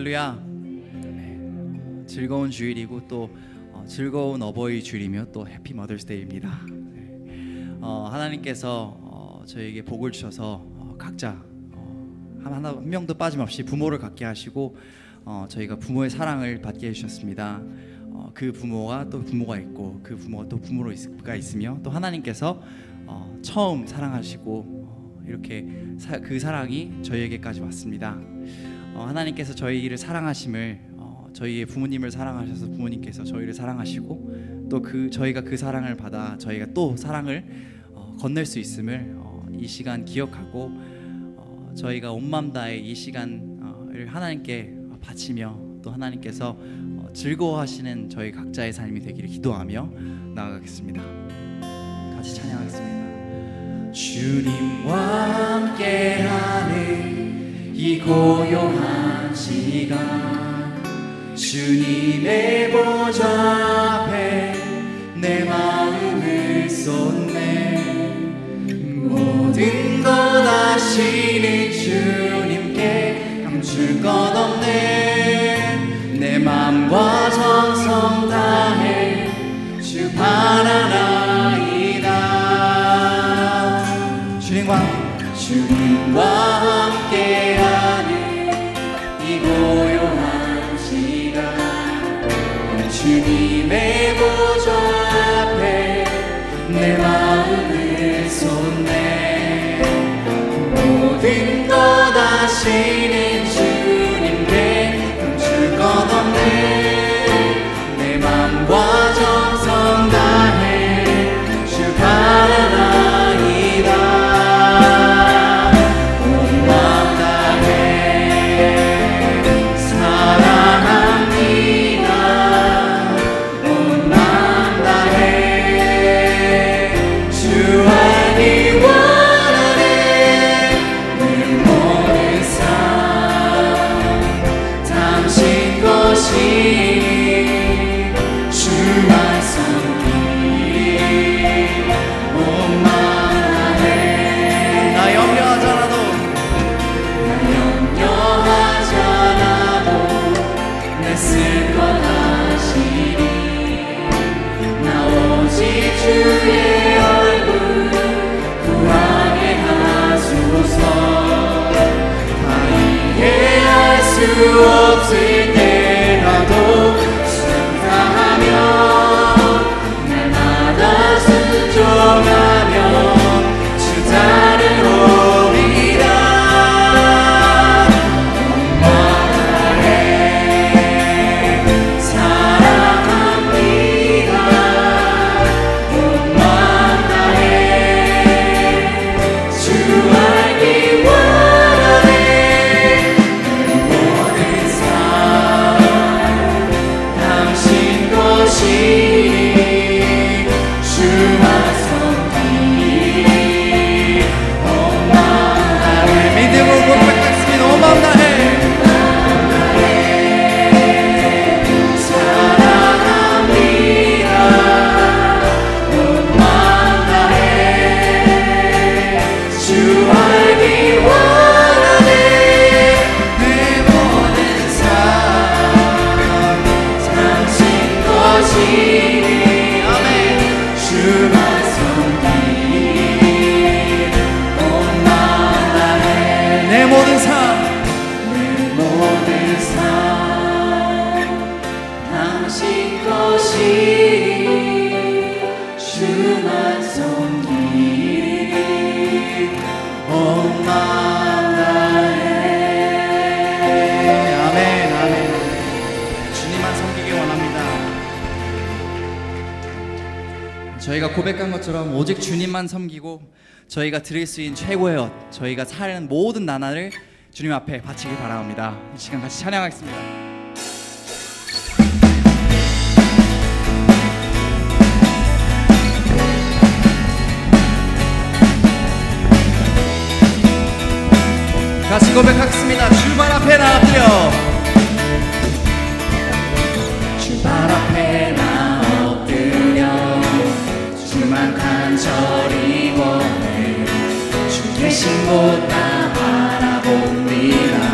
할렐루야. 즐거운 주일이고 또 즐거운 어버이 주일이며 또 해피 머더스데이입니다. 하나님께서 저에게 복을 주셔서 각자 한 명도 빠짐없이 부모를 갖게 하시고 저희가 부모의 사랑을 받게 해주셨습니다. 그 부모가 또 부모가 있고 그 부모가 또 부모가 있으며 또 하나님께서 처음 사랑하시고 이렇게 그 사랑이 저희에게까지 왔습니다. 하나님께서 저희를 사랑하심을 저희의 부모님을 사랑하셔서 부모님께서 저희를 사랑하시고 또 저희가 그 사랑을 받아 저희가 또 사랑을 건넬 수 있음을 이 시간 기억하고 저희가 온 마음 다해 이 시간을 하나님께 바치며 또 하나님께서 즐거워하시는 저희 각자의 삶이 되기를 기도하며 나아가겠습니다. 같이 찬양하겠습니다. 주님과 함께하는 이 고요한 시간 주님의 보좌 앞에 내 마음을 쏟네. 모든 것 아시는 주님께 감출 것 없네. 내 마음과 정성 다해 주 바라나이다. 주님과 함께하는 이 고요한 시간 주님의 보좌 앞에 내 마음을 쏟네. 모든 것 아시는 주님께 감출 것 없네. 내 마음과 정성 다해 주 바라나이다. 온 마음 다해 사랑합니다. 온 마음 다해 주 알기 원하네. 내 모든 삶 당신 것이니 주만 섬기 온 마음 다해. 나 염려하잖아도 내 쓸 것 아시니 나 오직 주의 얼굴 구하게 하소서. 다 이해할 수 없을 때라도 순종하며 날마다 순종하며 주 따르오리라. 온 마음 다해 사랑합니다. 온 마음 다해 주 알기 원하네. 내 모든 삶 당신 것이니 주만 섬기 온 마음 다해. 믿음으로 고백하겠습니다. 온 마음 다해 사랑합니다. 온 마음 다해 주 알기 원하네. 내 모든 삶 당신 것이니 아멘 주만 섬기 온 마음 다해. 내 모든 삶 당신 것이니 주만 섬기리 온 마음 다해. 아멘 아멘. 주님만 섬기기 원합니다. 저희가 고백한 것처럼 오직 주님만 섬기고 저희가 드릴 수 있는 최고의 것 저희가 사는 모든 나날을 주님 앞에 바치길 바랍니다. 이 시간 같이 찬양하겠습니다. 같이 고백하겠습니다. 주발 앞에 나엎드려 주발 앞에 나엎드려 주만 간절히 원해. 주 계신 곳 다 바라봅니다.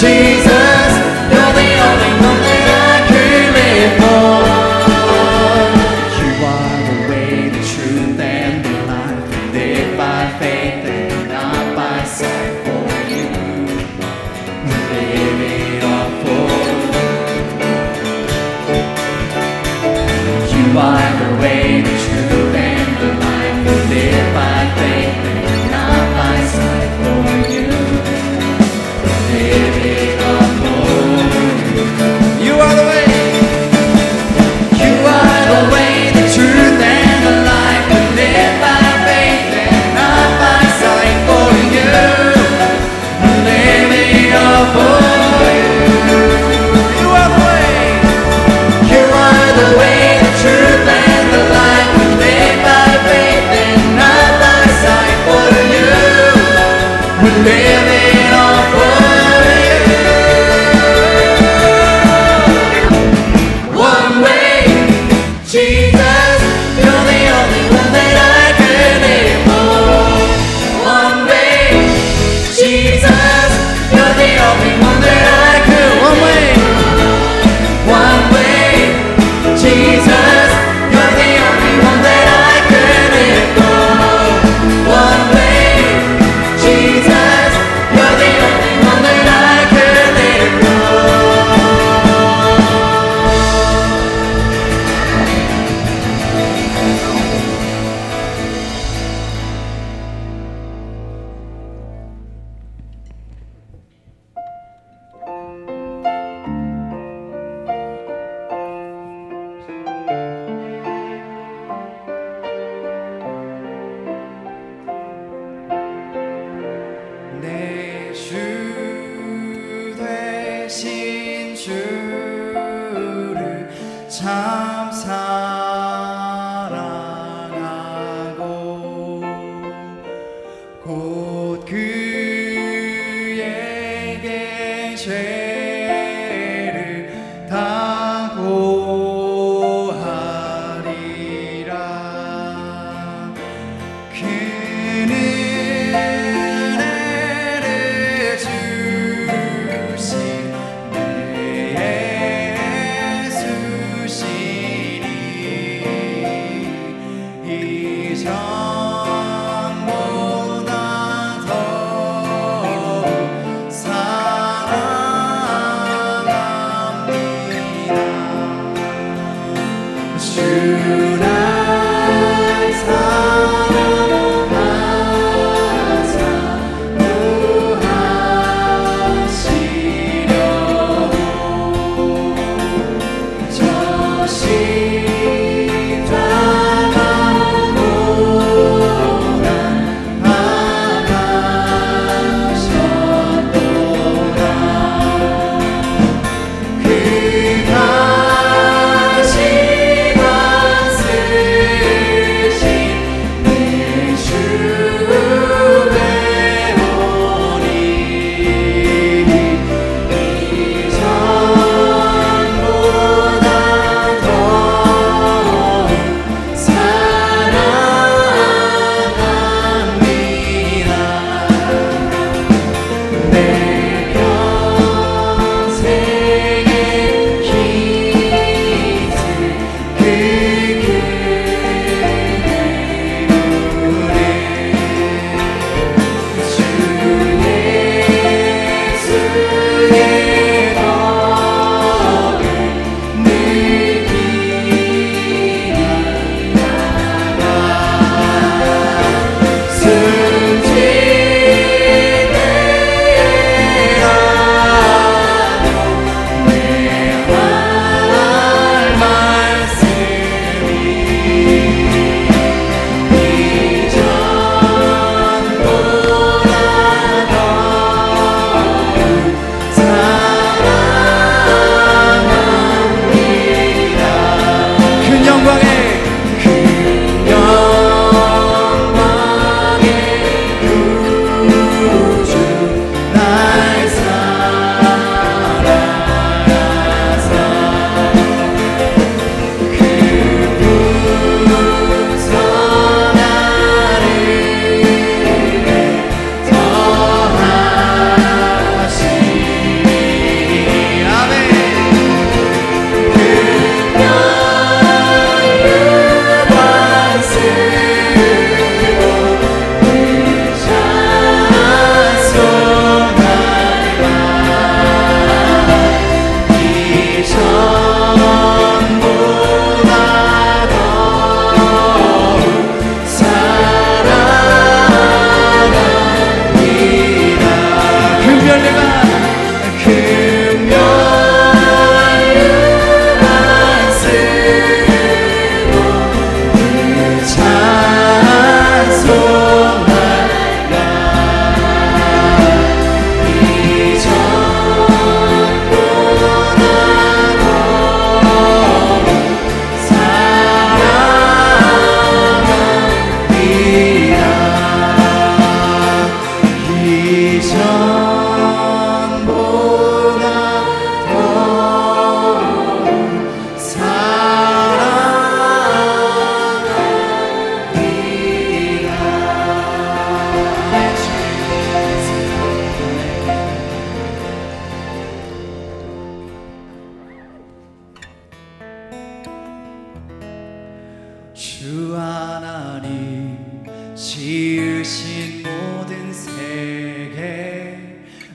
Jesus, you're the only one that I could live for. You are the way, the truth, and the life. We live by faith and not by sight. For you, we live it all for you. You are the way, the truth, and the life. We live by faith and not by sight. For you, we live it all for you. You are the way. You are the way, the truth, and the life. We live by faith and not by sight. For you, we live it all for you. You are the way. You are the way, the truth, and the life. We live by faith and not by sight. For you, we live it all for you. One way, Jesus, you're the only one that I could live for. One way, Jesus, you're the only one that I could. One way, Jesus, you're the only one that I could live for. One way, Jesus, you're the only one that I could live for. 내 주 되신 주를 참 사랑하고 곧 그에게 죄를 다 고하리라. 그는 은혜를 주신 내 예수시니 이전보다 더 사랑하시고 내 죄를 다 고하리라. 그는 은혜를 주신 내 예수시니 이전보다 더 사랑하시고 내 죄를 다 고하리라. 그는 은혜를 주신 내 예수시니 이전보다 더 사랑하시고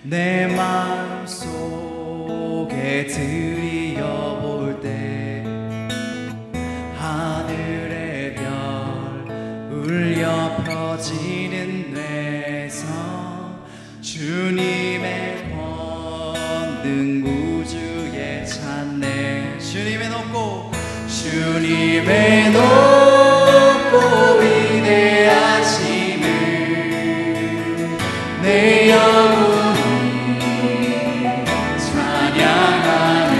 내 마음속에 들여볼 때 하늘의 별 울려 펴지는 뇌성 주님의 권능 우주에 찬네 주님의 높고 위대하심을 내 영혼이 찬양하네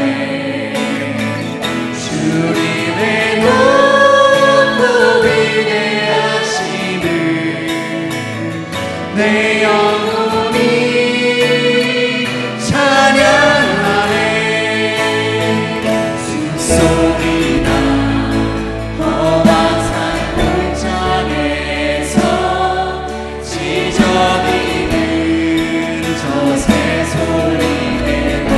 주님의 높고 위대하심을 내 영혼이 찬양하네 숨소리나 험한 산 골짜기에서 지저귀는 저 새소리내가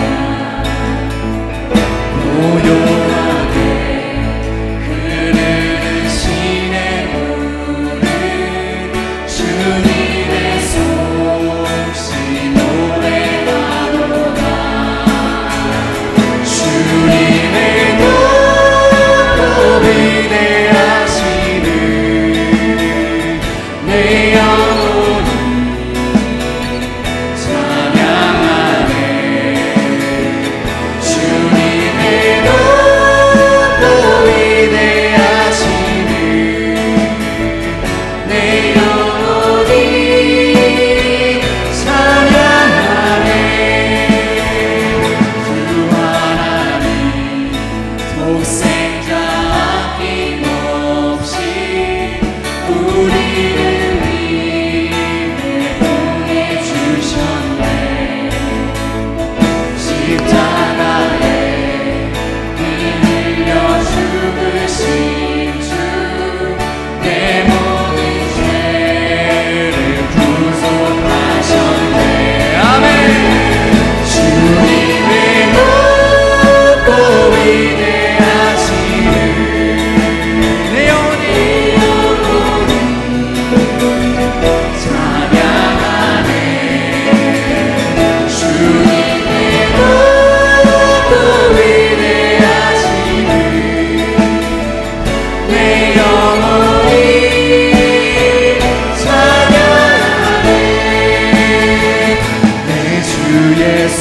고요하게 흐르는 시냇물은 주님의 솜씨 노래하도다 주님의 높고 위대하심을 내 영혼이 찬양하네 주님의 높고 위대하심을 내 영혼이 찬양하네 주 하나님 독생자 아낌없이 우리를 위해 보내주셨네 십자가에 피 흘려 죽으신 주 내 모든 죄를 구속하셨네 아멘 주님의 높고 위대하심을 내 영혼이 찬양하네 주님의 높고 위대하심을 내 영혼이 찬양하네 내 주 예수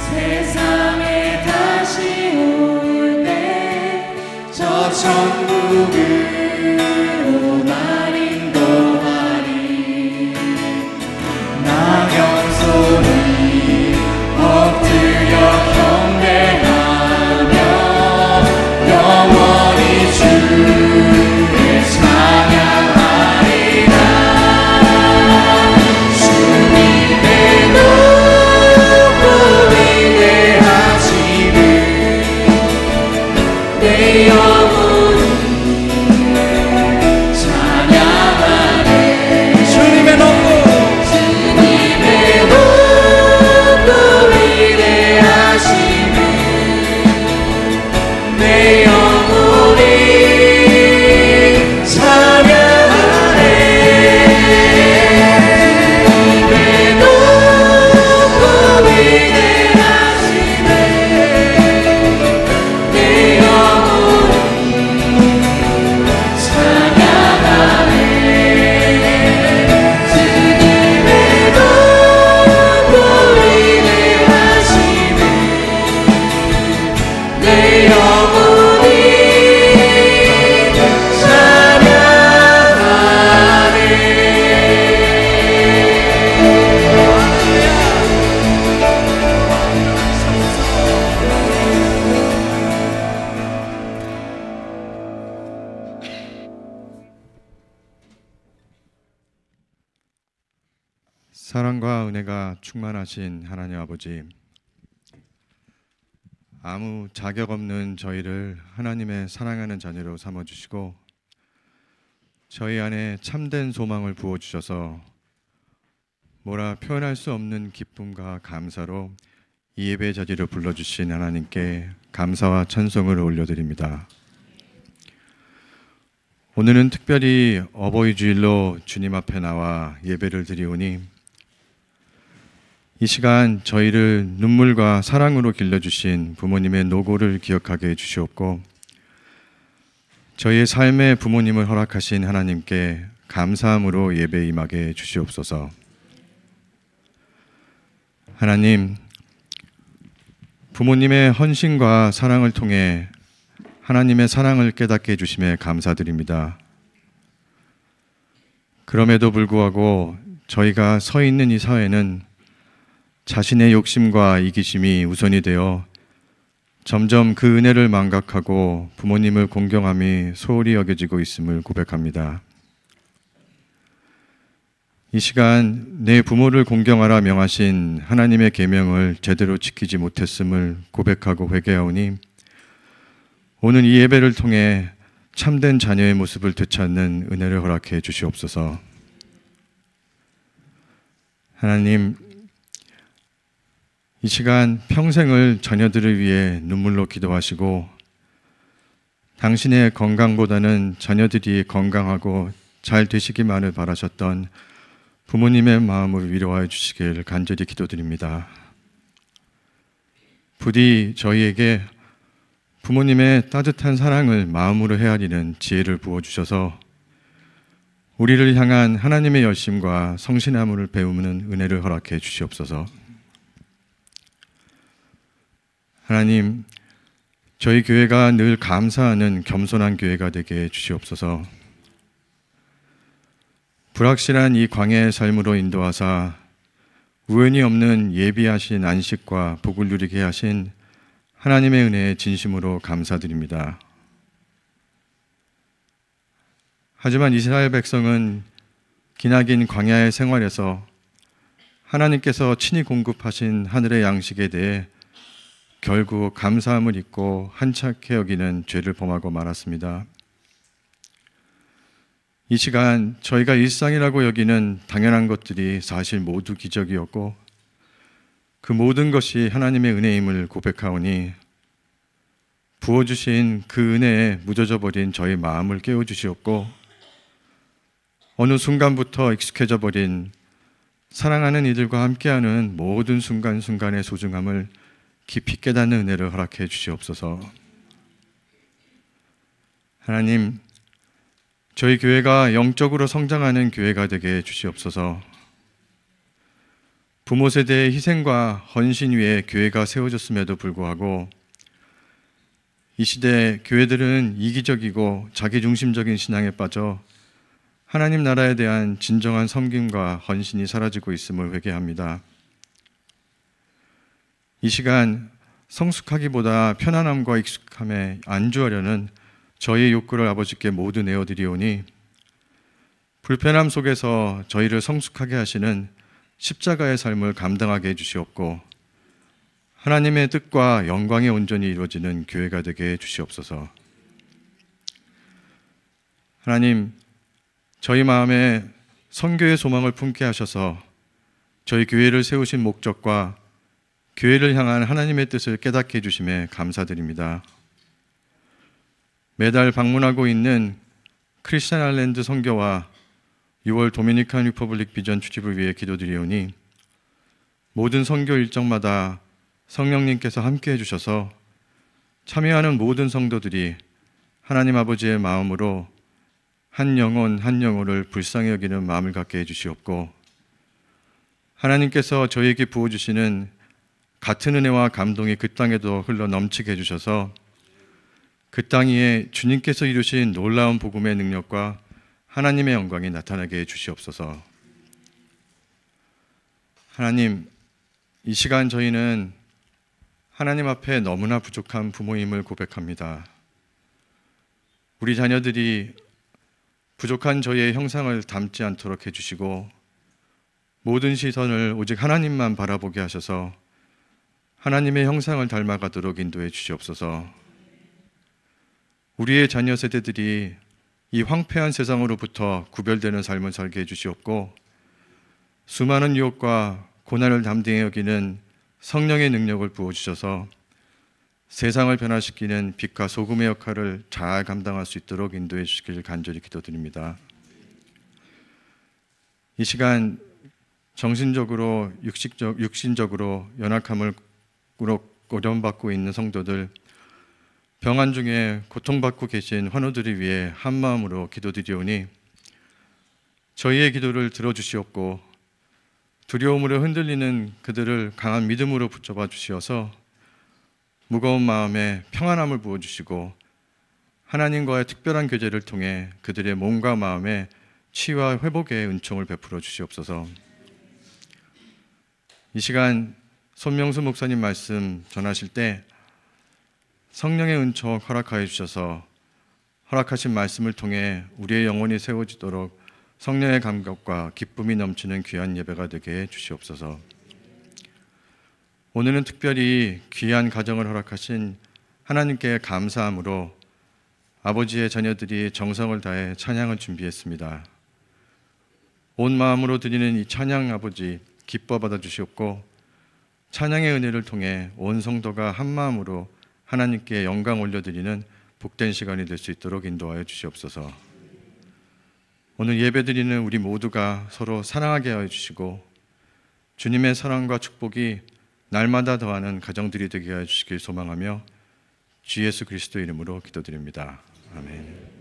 세상에 다시 올 때 저 천국으로 날 인도하리 나경소리 엎드려 경배하며 영원히 주를 찬양하리라 주님의 높고 위대하심을 내 영혼이 찬양하네 주님의 높고 위대하심을 내 영혼이 찬양하네 주님의 높고 위대하심을 내 영혼이 찬양하네 주님의 높고 위대하심을 내 영혼이 사랑과 은혜가 충만하신 하나님 아버지, 아무 자격 없는 저희를 하나님의 사랑하는 자녀로 삼아주시고 저희 안에 참된 소망을 부어주셔서 뭐라 표현할 수 없는 기쁨과 감사로 이 예배 자리를 불러주신 하나님께 감사와 찬송을 올려드립니다. 오늘은 특별히 어버이 주일로 주님 앞에 나와 예배를 드리오니 이 시간 저희를 눈물과 사랑으로 길러주신 부모님의 노고를 기억하게 해주시옵고, 저희의 삶에 부모님을 허락하신 하나님께 감사함으로 예배에 임하게 해주시옵소서. 하나님, 부모님의 헌신과 사랑을 통해 하나님의 사랑을 깨닫게 해주심에 감사드립니다. 그럼에도 불구하고 저희가 서 있는 이 사회는 자신의 욕심과 이기심이 우선이 되어 점점 그 은혜를 망각하고 부모님을 공경함이 소홀히 여겨지고 있음을 고백합니다. 이 시간 내 부모를 공경하라 명하신 하나님의 계명을 제대로 지키지 못했음을 고백하고 회개하오니, 오늘 이 예배를 통해 참된 자녀의 모습을 되찾는 은혜를 허락해 주시옵소서. 하나님, 이 시간 평생을 자녀들을 위해 눈물로 기도하시고 당신의 건강보다는 자녀들이 건강하고 잘 되시기만을 바라셨던 부모님의 마음을 위로하여 주시길 간절히 기도드립니다. 부디 저희에게 부모님의 따뜻한 사랑을 마음으로 헤아리는 지혜를 부어주셔서 우리를 향한 하나님의 열심과 성실함을 배우는 은혜를 허락해 주시옵소서. 하나님, 저희 교회가 늘 감사하는 겸손한 교회가 되게 해 주시옵소서. 불확실한 이 광야의 삶으로 인도하사 우연이 없는 예비하신 안식과 복을 누리게 하신 하나님의 은혜에 진심으로 감사드립니다. 하지만 이스라엘 백성은 기나긴 광야의 생활에서 하나님께서 친히 공급하신 하늘의 양식에 대해 결국 감사함을 잊고 한착해 여기는 죄를 범하고 말았습니다. 이 시간 저희가 일상이라고 여기는 당연한 것들이 사실 모두 기적이었고 그 모든 것이 하나님의 은혜임을 고백하오니 부어주신 그 은혜에 묻어져 버린 저희 마음을 깨워주시옵고, 어느 순간부터 익숙해져 버린 사랑하는 이들과 함께하는 모든 순간순간의 소중함을 깊이 깨닫는 은혜를 허락해 주시옵소서. 하나님, 저희 교회가 영적으로 성장하는 교회가 되게 해 주시옵소서. 부모 세대의 희생과 헌신 위에 교회가 세워졌음에도 불구하고 이 시대 교회들은 이기적이고 자기중심적인 신앙에 빠져 하나님 나라에 대한 진정한 섬김과 헌신이 사라지고 있음을 회개합니다. 이 시간 성숙하기보다 편안함과 익숙함에 안주하려는 저희의 욕구를 아버지께 모두 내어드리오니 불편함 속에서 저희를 성숙하게 하시는 십자가의 삶을 감당하게 해주시옵고 하나님의 뜻과 영광이 온전히 이루어지는 교회가 되게 해주시옵소서. 하나님, 저희 마음에 선교의 소망을 품게 하셔서 저희 교회를 세우신 목적과 교회를 향한 하나님의 뜻을 깨닫게 해주심에 감사드립니다. 매달 방문하고 있는 크리스천 아일랜드 선교와 6월 도미니칸 리퍼블릭 비전 출입을 위해 기도드리오니 모든 선교 일정마다 성령님께서 함께 해주셔서 참여하는 모든 성도들이 하나님 아버지의 마음으로 한 영혼 한 영혼을 불쌍히 여기는 마음을 갖게 해주시옵고, 하나님께서 저희에게 부어주시는 같은 은혜와 감동이 그 땅에도 흘러 넘치게 해주셔서 그 땅 위에 주님께서 이루신 놀라운 복음의 능력과 하나님의 영광이 나타나게 해주시옵소서. 하나님, 이 시간 저희는 하나님 앞에 너무나 부족한 부모임을 고백합니다. 우리 자녀들이 부족한 저희의 형상을 닮지 않도록 해주시고 모든 시선을 오직 하나님만 바라보게 하셔서 하나님의 형상을 닮아가도록 인도해 주시옵소서. 우리의 자녀 세대들이 이 황폐한 세상으로부터 구별되는 삶을 살게 해주시옵고 수많은 유혹과 고난을 담대히 여기는 성령의 능력을 부어주셔서 세상을 변화시키는 빛과 소금의 역할을 잘 감당할 수 있도록 인도해 주시길 간절히 기도드립니다. 이 시간 정신적으로 육신적으로 연약함을 고려받고 있는 성도들, 병환 중에 고통받고 계신 환우들을 위해 한마음으로 기도드리오니 저희의 기도를 들어주시옵고 두려움으로 흔들리는 그들을 강한 믿음으로 붙잡아 주시어서 무거운 마음에 평안함을 부어주시고 하나님과의 특별한 교제를 통해 그들의 몸과 마음에 치유와 회복의 은총을 베풀어 주시옵소서. 이 시간 손명수 목사님 말씀 전하실 때 성령의 은총 허락하여 주셔서 허락하신 말씀을 통해 우리의 영혼이 세워지도록 성령의 감격과 기쁨이 넘치는 귀한 예배가 되게 해 주시옵소서. 오늘은 특별히 귀한 가정을 허락하신 하나님께 감사함으로 아버지의 자녀들이 정성을 다해 찬양을 준비했습니다. 온 마음으로 드리는 이 찬양 아버지 기뻐 받아 주시옵고 찬양의 은혜를 통해 온 성도가 한 마음으로 하나님께 영광 올려드리는 복된 시간이 될 수 있도록 인도하여 주시옵소서. 오늘 예배드리는 우리 모두가 서로 사랑하게 하여 주시고 주님의 사랑과 축복이 날마다 더하는 가정들이 되게 하여 주시길 소망하며 주 예수 그리스도 이름으로 기도드립니다. 아멘.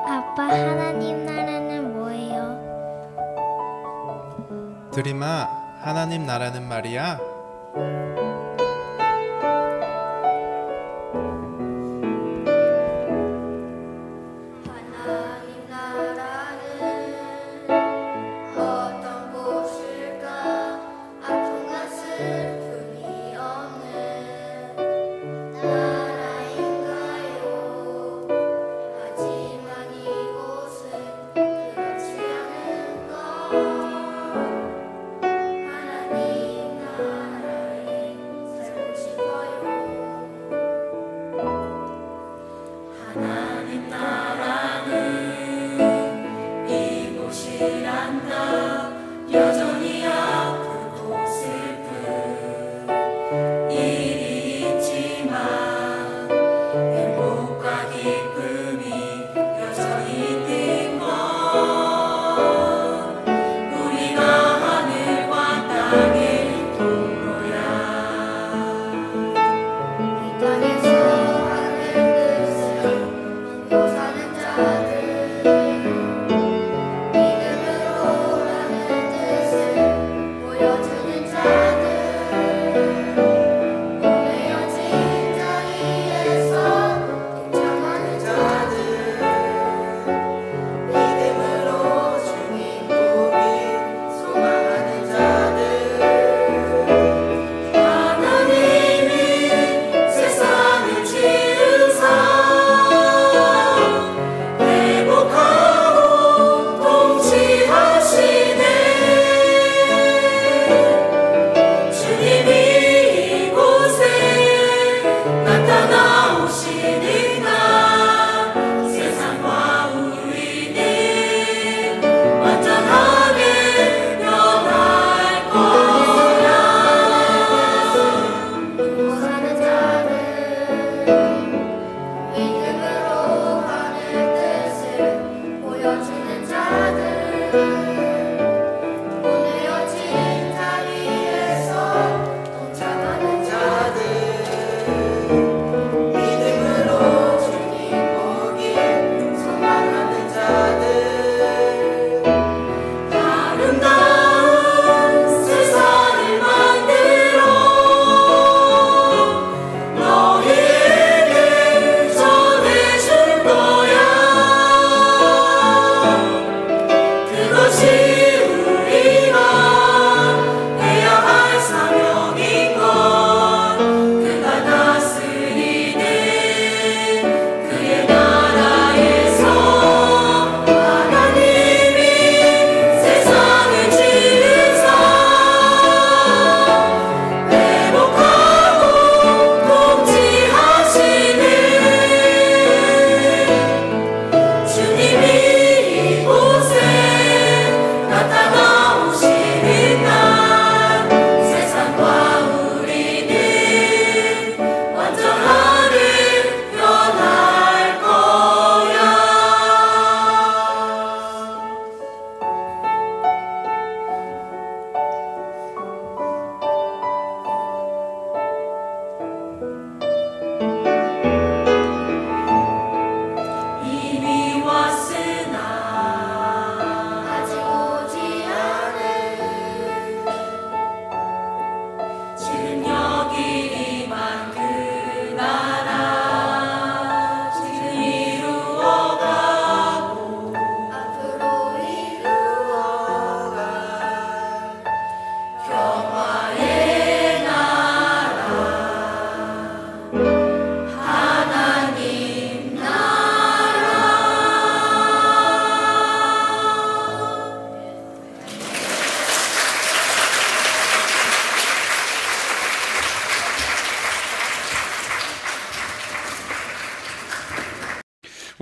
아빠, 하나님 나라는 뭐예요? 드림아, 하나님 나라는 말이야 하나님 나라는 어떤 곳일까? 아픔과 슬픔이 없는 나라인가요? 하지만 이곳은 그렇지 않은 것. 하나님 나라에 살고 싶어요. 하나님 나라는 이곳이란다. 여전히 아프고 슬픈 일이 있지만 행복과 기쁨이 여전히 있는 것. 우리가 하늘과 땅의 통로야. 이 땅에서 하늘 뜻을 안고 사는 자들 믿음으로 하는 뜻을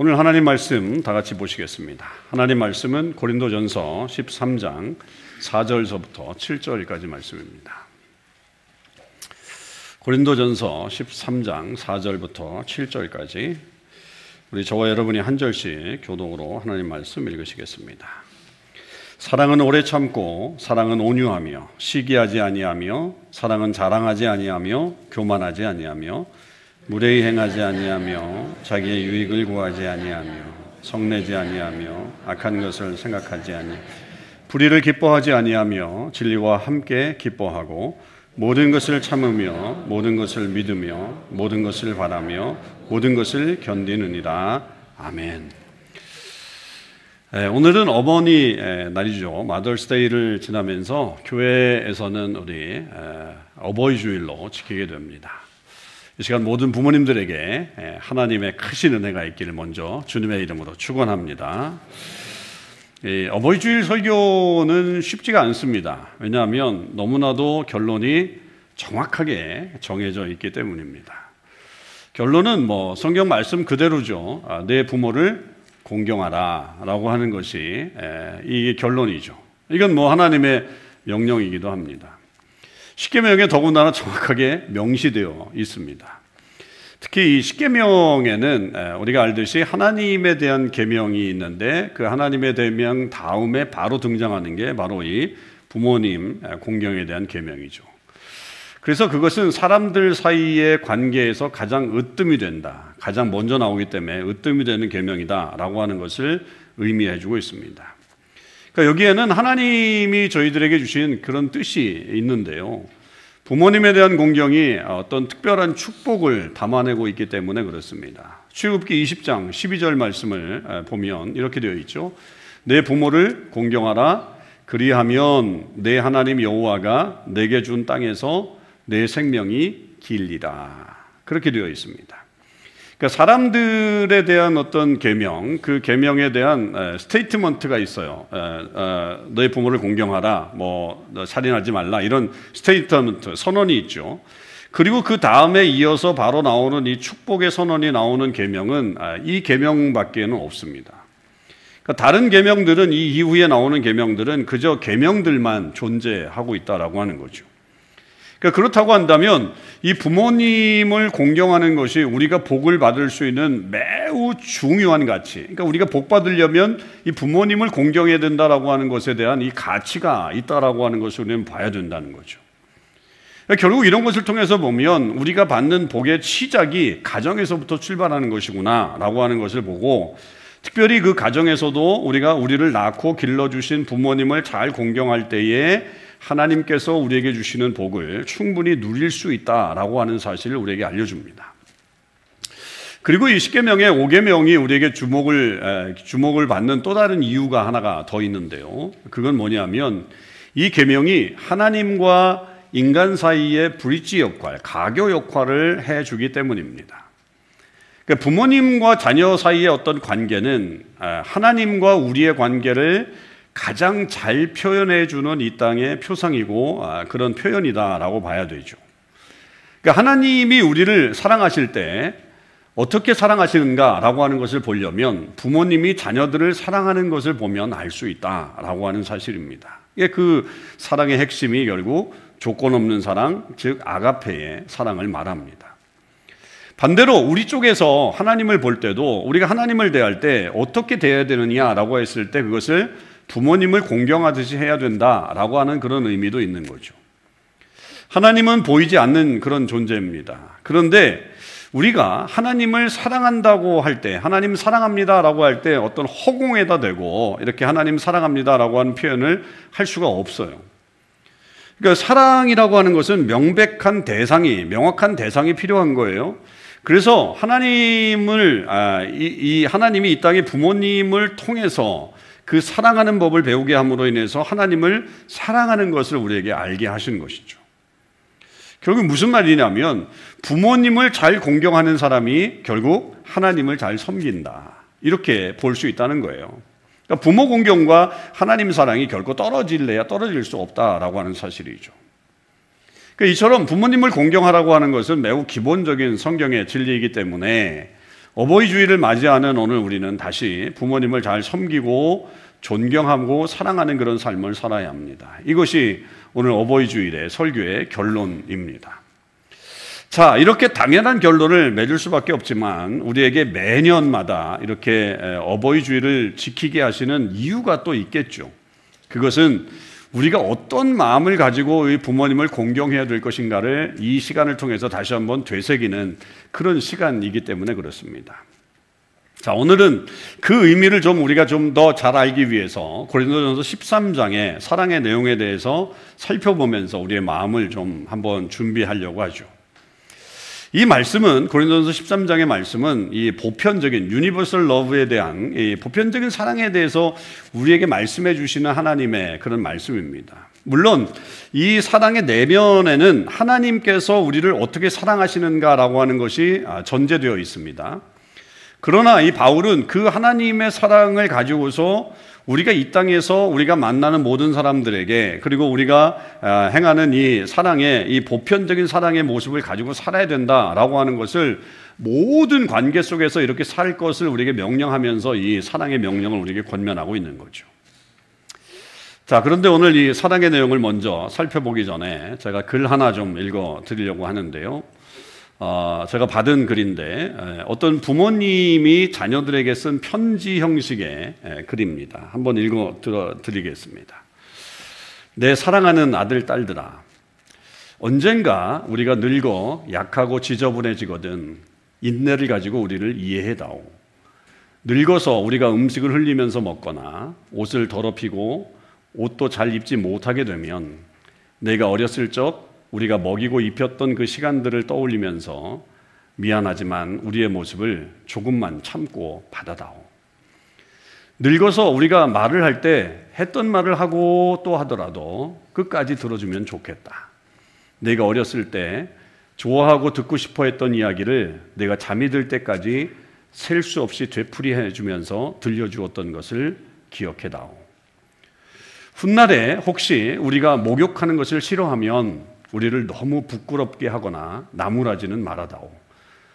오늘 하나님 말씀 다 같이 보시겠습니다. 하나님 말씀은 고린도전서 13장 4절서부터 7절까지 말씀입니다. 고린도전서 13장 4절부터 7절까지 우리 저와 여러분이 한 절씩 교독으로 하나님 말씀 읽으시겠습니다. 사랑은 오래 참고 사랑은 온유하며 시기하지 아니하며 사랑은 자랑하지 아니하며 교만하지 아니하며 무례히 행하지 아니하며 자기의 유익을 구하지 아니하며 성내지 아니하며 악한 것을 생각하지 아니하며 불의를 기뻐하지 아니하며 진리와 함께 기뻐하고 모든 것을 참으며 모든 것을 믿으며 모든 것을 바라며 모든 것을 견디느니라. 아멘. 오늘은 어머니 날이죠. 마더스데이를 지나면서 교회에서는 우리 어버이 주일로 지키게 됩니다. 이 시간 모든 부모님들에게 하나님의 크신 은혜가 있기를 먼저 주님의 이름으로 축원합니다. 어버이 주일 설교는 쉽지가 않습니다. 왜냐하면 너무나도 결론이 정확하게 정해져 있기 때문입니다. 결론은 성경 말씀 그대로죠. 내 부모를 공경하라 라고 하는 것이 이게 결론이죠. 이건 하나님의 명령이기도 합니다. 십계명에 더군다나 정확하게 명시되어 있습니다. 특히 이 십계명에는 우리가 알듯이 하나님에 대한 계명이 있는데 그 하나님의 계명 다음에 바로 등장하는 게 바로 이 부모님 공경에 대한 계명이죠. 그래서 그것은 사람들 사이의 관계에서 가장 으뜸이 된다, 가장 먼저 나오기 때문에 으뜸이 되는 계명이다라고 하는 것을 의미해주고 있습니다. 그러니까 여기에는 하나님이 저희들에게 주신 그런 뜻이 있는데요. 부모님에 대한 공경이 어떤 특별한 축복을 담아내고 있기 때문에 그렇습니다. 출애굽기 20장 12절 말씀을 보면 이렇게 되어 있죠. 내 부모를 공경하라. 그리하면 내 하나님 여호와가 내게 준 땅에서 내 생명이 길리라. 그렇게 되어 있습니다. 그러니까 사람들에 대한 어떤 계명, 그 계명에 대한 스테이트먼트가 있어요. 너의 부모를 공경하라, 너 살인하지 말라, 이런 스테이트먼트, 선언이 있죠. 그리고 그 다음에 이어서 바로 나오는 이 축복의 선언이 나오는 계명은 이 계명밖에는 없습니다. 그러니까 다른 계명들은, 이 이후에 나오는 계명들은 그저 계명들만 존재하고 있다라고 하는 거죠. 그러니까 그렇다고 한다면 이 부모님을 공경하는 것이 우리가 복을 받을 수 있는 매우 중요한 가치, 그러니까 우리가 복 받으려면 이 부모님을 공경해야 된다라고 하는 것에 대한 이 가치가 있다라고 하는 것을 우리는 봐야 된다는 거죠. 그러니까 결국 이런 것을 통해서 보면 우리가 받는 복의 시작이 가정에서부터 출발하는 것이구나 라고 하는 것을 보고, 특별히 그 가정에서도 우리가 우리를 낳고 길러주신 부모님을 잘 공경할 때에 하나님께서 우리에게 주시는 복을 충분히 누릴 수 있다라고 하는 사실을 우리에게 알려줍니다. 그리고 이 십계명의 5계명이 우리에게 주목을 받는 또 다른 이유가 하나가 더 있는데요. 그건 뭐냐면 이 계명이 하나님과 인간 사이의 브릿지 역할, 가교 역할을 해주기 때문입니다. 그러니까 부모님과 자녀 사이의 어떤 관계는 하나님과 우리의 관계를 가장 잘 표현해주는 이 땅의 표상이고 그런 표현이다라고 봐야 되죠. 그러니까 하나님이 우리를 사랑하실 때 어떻게 사랑하시는가라고 하는 것을 보려면 부모님이 자녀들을 사랑하는 것을 보면 알 수 있다라고 하는 사실입니다. 이게 그 사랑의 핵심이 결국 조건 없는 사랑, 즉 아가페의 사랑을 말합니다. 반대로 우리 쪽에서 하나님을 볼 때도 우리가 하나님을 대할 때 어떻게 대해야 되느냐라고 했을 때 그것을 부모님을 공경하듯이 해야 된다라고 하는 그런 의미도 있는 거죠. 하나님은 보이지 않는 그런 존재입니다. 그런데 우리가 하나님을 사랑한다고 할 때, 하나님 사랑합니다라고 할 때 어떤 허공에다 대고 이렇게 하나님 사랑합니다라고 하는 표현을 할 수가 없어요. 그러니까 사랑이라고 하는 것은 명확한 대상이 필요한 거예요. 그래서 하나님이 이 땅의 부모님을 통해서 그 사랑하는 법을 배우게 함으로 인해서 하나님을 사랑하는 것을 우리에게 알게 하신 것이죠. 결국 무슨 말이냐면 부모님을 잘 공경하는 사람이 결국 하나님을 잘 섬긴다, 이렇게 볼 수 있다는 거예요. 그러니까 부모 공경과 하나님 사랑이 결코 떨어질 수 없다라고 하는 사실이죠. 그러니까 이처럼 부모님을 공경하라고 하는 것은 매우 기본적인 성경의 진리이기 때문에 어버이 주일을 맞이하는 오늘 우리는 다시 부모님을 잘 섬기고 존경하고 사랑하는 그런 삶을 살아야 합니다. 이것이 오늘 어버이 주일의 설교의 결론입니다. 자, 이렇게 당연한 결론을 맺을 수밖에 없지만 우리에게 매년마다 이렇게 어버이 주일을 지키게 하시는 이유가 또 있겠죠. 그것은 우리가 어떤 마음을 가지고 이 부모님을 공경해야 될 것인가를 이 시간을 통해서 다시 한번 되새기는 그런 시간이기 때문에 그렇습니다. 자, 오늘은 그 의미를 우리가 좀 더 잘 알기 위해서 고린도전서 13장의 사랑의 내용에 대해서 살펴보면서 우리의 마음을 좀 한번 준비하려고 하죠. 이 말씀은 고린도전서 13장의 말씀은 이 보편적인 유니버설 러브에 대한 이 보편적인 사랑에 대해서 우리에게 말씀해 주시는 하나님의 그런 말씀입니다. 물론 이 사랑의 내면에는 하나님께서 우리를 어떻게 사랑하시는가라고 하는 것이 전제되어 있습니다. 그러나 이 바울은 그 하나님의 사랑을 가지고서 우리가 이 땅에서 우리가 만나는 모든 사람들에게 그리고 우리가 행하는 이 사랑의 이 보편적인 사랑의 모습을 가지고 살아야 된다라고 하는 것을 모든 관계 속에서 이렇게 살 것을 우리에게 명령하면서 이 사랑의 명령을 우리에게 권면하고 있는 거죠. 자, 그런데 오늘 이 사랑의 내용을 먼저 살펴보기 전에 제가 글 하나 좀 읽어 드리려고 하는데요. 제가 받은 글인데 어떤 부모님이 자녀들에게 쓴 편지 형식의 글입니다. 한번 읽어 드리겠습니다. 내 사랑하는 아들, 딸들아, 언젠가 우리가 늙어 약하고 지저분해지거든 인내를 가지고 우리를 이해해다오. 늙어서 우리가 음식을 흘리면서 먹거나 옷을 더럽히고 옷도 잘 입지 못하게 되면 내가 어렸을 적 우리가 먹이고 입혔던 그 시간들을 떠올리면서 미안하지만 우리의 모습을 조금만 참고 받아다오. 늙어서 우리가 말을 할 때 했던 말을 하고 또 하더라도 끝까지 들어주면 좋겠다. 내가 어렸을 때 좋아하고 듣고 싶어 했던 이야기를 내가 잠이 들 때까지 셀 수 없이 되풀이해 주면서 들려주었던 것을 기억해다오. 훗날에 혹시 우리가 목욕하는 것을 싫어하면 우리를 너무 부끄럽게 하거나 나무라지는 말아다오.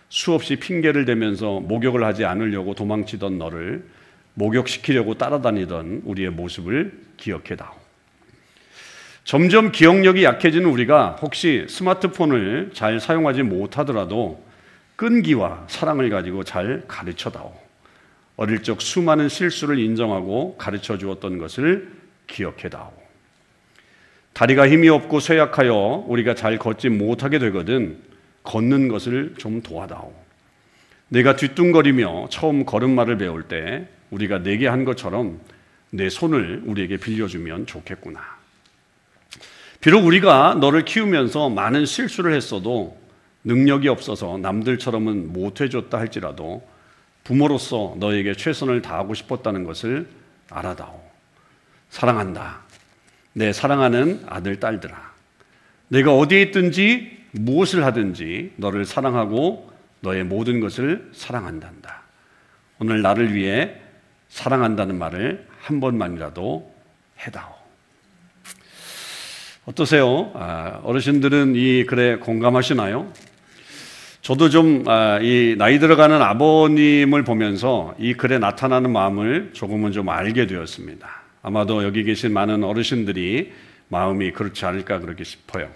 수없이 핑계를 대면서 목욕을 하지 않으려고 도망치던 너를 목욕시키려고 따라다니던 우리의 모습을 기억해다오. 점점 기억력이 약해지는 우리가 혹시 스마트폰을 잘 사용하지 못하더라도 끈기와 사랑을 가지고 잘 가르쳐다오. 어릴 적 수많은 실수를 인정하고 가르쳐 주었던 것을 기억해다오. 다리가 힘이 없고 쇠약하여 우리가 잘 걷지 못하게 되거든 걷는 것을 좀 도와다오. 내가 뒤뚱거리며 처음 걸음마를 배울 때 우리가 내게 한 것처럼 내 손을 우리에게 빌려주면 좋겠구나. 비록 우리가 너를 키우면서 많은 실수를 했어도 능력이 없어서 남들처럼은 못해줬다 할지라도 부모로서 너에게 최선을 다하고 싶었다는 것을 알아다오. 사랑한다. 내 사랑하는 아들, 딸들아. 내가 어디에 있든지 무엇을 하든지 너를 사랑하고 너의 모든 것을 사랑한단다. 오늘 나를 위해 사랑한다는 말을 한 번만이라도 해다오. 어떠세요? 어르신들은 이 글에 공감하시나요? 저도 좀 이 나이 들어가는 아버님을 보면서 이 글에 나타나는 마음을 조금은 좀 알게 되었습니다. 아마도 여기 계신 많은 어르신들이 마음이 그렇지 않을까 그렇게 싶어요.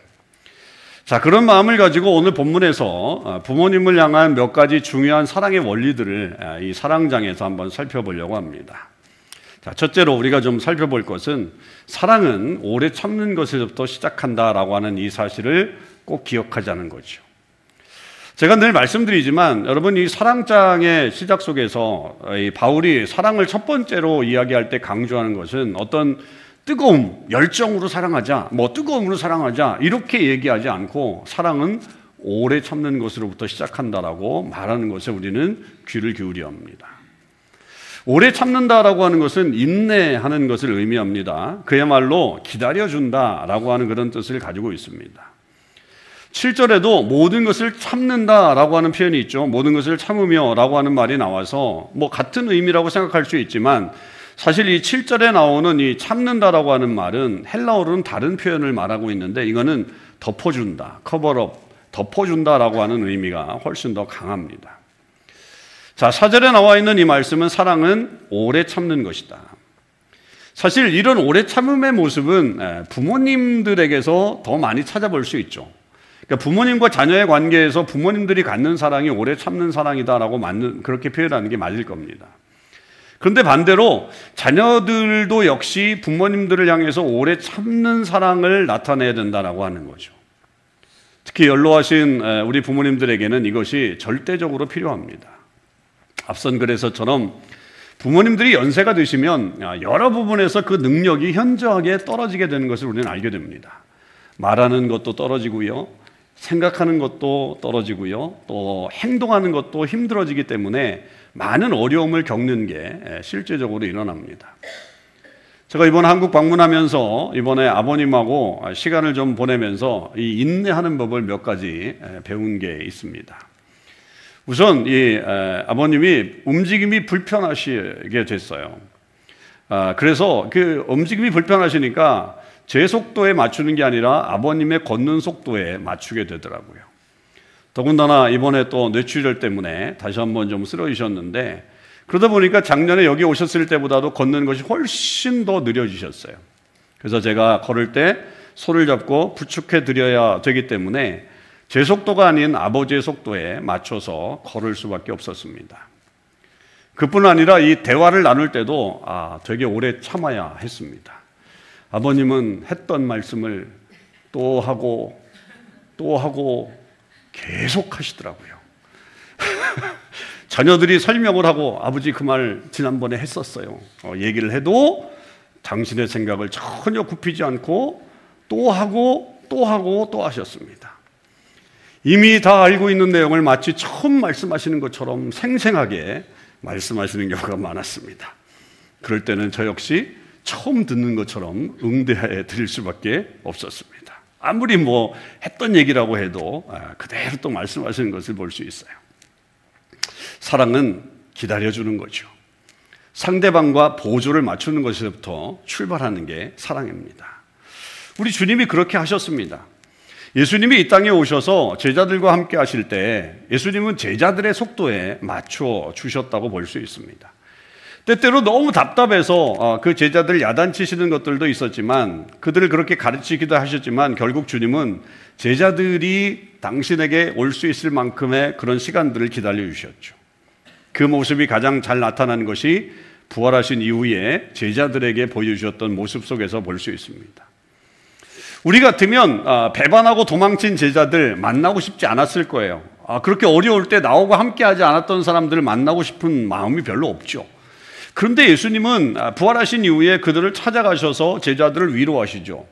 자, 그런 마음을 가지고 오늘 본문에서 부모님을 향한 몇 가지 중요한 사랑의 원리들을 이 사랑장에서 한번 살펴보려고 합니다. 자, 첫째로 우리가 좀 살펴볼 것은 사랑은 오래 참는 것에서부터 시작한다라고 하는 이 사실을 꼭 기억하자는 거죠. 제가 늘 말씀드리지만 여러분 이 사랑장의 시작 속에서 이 바울이 사랑을 첫 번째로 이야기할 때 강조하는 것은 어떤 뜨거움, 열정으로 사랑하자, 뜨거움으로 사랑하자 이렇게 얘기하지 않고 사랑은 오래 참는 것으로부터 시작한다라고 말하는 것에 우리는 귀를 기울여야 합니다. 오래 참는다라고 하는 것은 인내하는 것을 의미합니다. 그야말로 기다려준다라고 하는 그런 뜻을 가지고 있습니다. 7절에도 모든 것을 참는다라고 하는 표현이 있죠. 모든 것을 참으며라고 하는 말이 나와서 같은 의미라고 생각할 수 있지만 사실 이 7절에 나오는 이 참는다라고 하는 말은 헬라어로는 다른 표현을 말하고 있는데 이거는 덮어준다, 커버업, 덮어준다라고 하는 의미가 훨씬 더 강합니다. 자, 4절에 나와 있는 이 말씀은 사랑은 오래 참는 것이다. 사실 이런 오래 참음의 모습은 부모님들에게서 더 많이 찾아볼 수 있죠. 그러니까 부모님과 자녀의 관계에서 부모님들이 갖는 사랑이 오래 참는 사랑이다라고 그렇게 표현하는 게 맞을 겁니다. 그런데 반대로 자녀들도 역시 부모님들을 향해서 오래 참는 사랑을 나타내야 된다라고 하는 거죠. 특히 연로하신 우리 부모님들에게는 이것이 절대적으로 필요합니다. 앞선 글에서처럼 부모님들이 연세가 드시면 여러 부분에서 그 능력이 현저하게 떨어지게 되는 것을 우리는 알게 됩니다. 말하는 것도 떨어지고요, 생각하는 것도 떨어지고요, 또 행동하는 것도 힘들어지기 때문에 많은 어려움을 겪는 게 실제적으로 일어납니다. 제가 이번 한국 방문하면서 이번에 아버님하고 시간을 좀 보내면서 이 인내하는 법을 몇 가지 배운 게 있습니다. 우선 이 아버님이 움직임이 불편하시게 됐어요. 그래서 그 움직임이 불편하시니까 제 속도에 맞추는 게 아니라 아버님의 걷는 속도에 맞추게 되더라고요. 더군다나 이번에 또 뇌출혈 때문에 다시 한번 좀 쓰러지셨는데, 그러다 보니까 작년에 여기 오셨을 때보다도 걷는 것이 훨씬 더 느려지셨어요. 그래서 제가 걸을 때 손을 잡고 부축해 드려야 되기 때문에 제 속도가 아닌 아버지의 속도에 맞춰서 걸을 수밖에 없었습니다. 그뿐 아니라 이 대화를 나눌 때도 되게 오래 참아야 했습니다. 아버님은 했던 말씀을 또 하고 또 하고 계속 하시더라고요. 자녀들이 설명을 하고 아버지 그 말 지난번에 했었어요. 얘기를 해도 당신의 생각을 전혀 굽히지 않고 또 하고 또 하고 또 하셨습니다. 이미 다 알고 있는 내용을 마치 처음 말씀하시는 것처럼 생생하게 말씀하시는 경우가 많았습니다. 그럴 때는 저 역시 처음 듣는 것처럼 응대해 드릴 수밖에 없었습니다. 아무리 뭐 했던 얘기라고 해도 그대로 또 말씀하시는 것을 볼 수 있어요. 사랑은 기다려주는 거죠. 상대방과 보조를 맞추는 것에서부터 출발하는 게 사랑입니다. 우리 주님이 그렇게 하셨습니다. 예수님이 이 땅에 오셔서 제자들과 함께 하실 때 예수님은 제자들의 속도에 맞춰 주셨다고 볼 수 있습니다. 때때로 너무 답답해서 그 제자들 야단치시는 것들도 있었지만, 그들을 그렇게 가르치기도 하셨지만, 결국 주님은 제자들이 당신에게 올 수 있을 만큼의 그런 시간들을 기다려 주셨죠. 그 모습이 가장 잘 나타난 것이 부활하신 이후에 제자들에게 보여주셨던 모습 속에서 볼 수 있습니다. 우리 같으면 배반하고 도망친 제자들 만나고 싶지 않았을 거예요. 그렇게 어려울 때 나오고 함께하지 않았던 사람들을 만나고 싶은 마음이 별로 없죠. 그런데 예수님은 부활하신 이후에 그들을 찾아가셔서 제자들을 위로하시죠.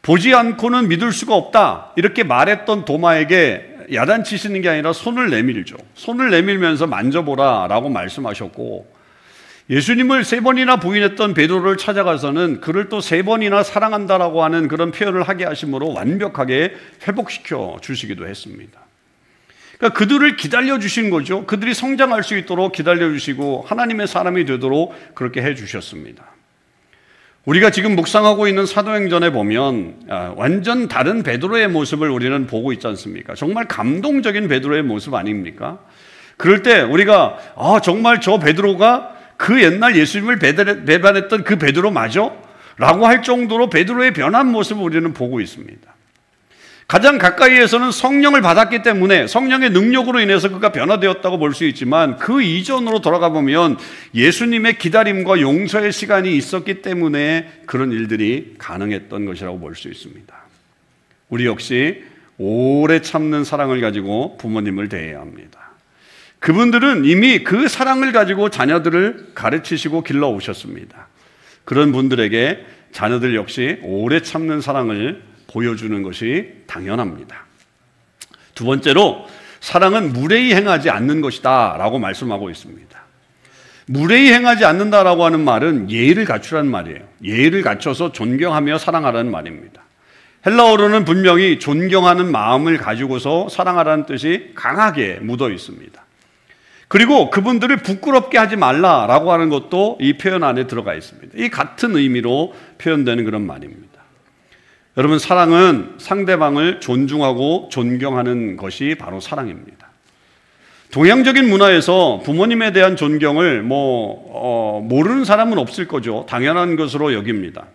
보지 않고는 믿을 수가 없다, 이렇게 말했던 도마에게 야단치시는 게 아니라 손을 내밀죠. 손을 내밀면서 만져보라 라고 말씀하셨고, 예수님을 3번이나 부인했던 베드로를 찾아가서는 그를 또 3번이나 사랑한다라고 하는 그런 표현을 하게 하심으로 완벽하게 회복시켜 주시기도 했습니다. 그러니까 그들을 기다려주신 거죠. 그들이 성장할 수 있도록 기다려주시고 하나님의 사람이 되도록 그렇게 해주셨습니다. 우리가 지금 묵상하고 있는 사도행전에 보면 완전 다른 베드로의 모습을 우리는 보고 있지 않습니까? 정말 감동적인 베드로의 모습 아닙니까? 그럴 때 우리가 정말 저 베드로가 그 옛날 예수님을 배반했던 그 베드로 맞아? 라고 할 정도로 베드로의 변한 모습을 우리는 보고 있습니다. 가장 가까이에서는 성령을 받았기 때문에 성령의 능력으로 인해서 그가 변화되었다고 볼 수 있지만, 그 이전으로 돌아가 보면 예수님의 기다림과 용서의 시간이 있었기 때문에 그런 일들이 가능했던 것이라고 볼 수 있습니다. 우리 역시 오래 참는 사랑을 가지고 부모님을 대해야 합니다. 그분들은 이미 그 사랑을 가지고 자녀들을 가르치시고 길러오셨습니다. 그런 분들에게 자녀들 역시 오래 참는 사랑을 보여주는 것이 당연합니다. 두 번째로, 사랑은 무례히 행하지 않는 것이다 라고 말씀하고 있습니다. 무례히 행하지 않는다라고 하는 말은 예의를 갖추라는 말이에요. 예의를 갖춰서 존경하며 사랑하라는 말입니다. 헬라어로는 분명히 존경하는 마음을 가지고서 사랑하라는 뜻이 강하게 묻어 있습니다. 그리고 그분들을 부끄럽게 하지 말라라고 하는 것도 이 표현 안에 들어가 있습니다. 이 같은 의미로 표현되는 그런 말입니다. 여러분, 사랑은 상대방을 존중하고 존경하는 것이 바로 사랑입니다. 동양적인 문화에서 부모님에 대한 존경을 모르는 사람은 없을 거죠. 당연한 것으로 여깁니다.